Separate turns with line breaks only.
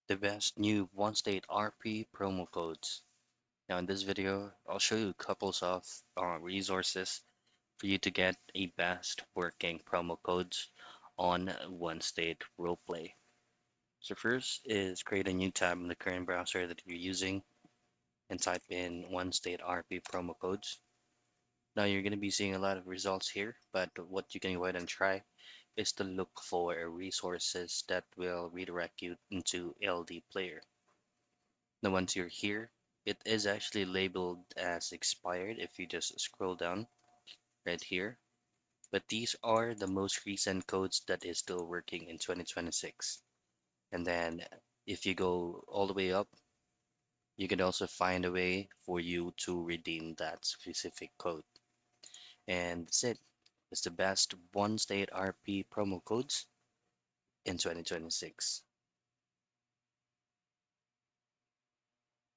the best new one-state RP promo codes. Now in this video, I'll show you couples of resources for you to get a best working promo codes on one-state roleplay. So first is create a new tab in the current browser that you're using and type in one-state RP promo codes. Now you're going to be seeing a lot of results here, but what you can go ahead and try is to look for resources that will redirect you into LD player. Now, once you're here, it is actually labeled as expired if you just scroll down right here. But these are the most recent codes that is still working in 2026. And then if you go all the way up, you can also find a way for you to redeem that specific code. And that's it. It's the best one state RP promo codes in 2026.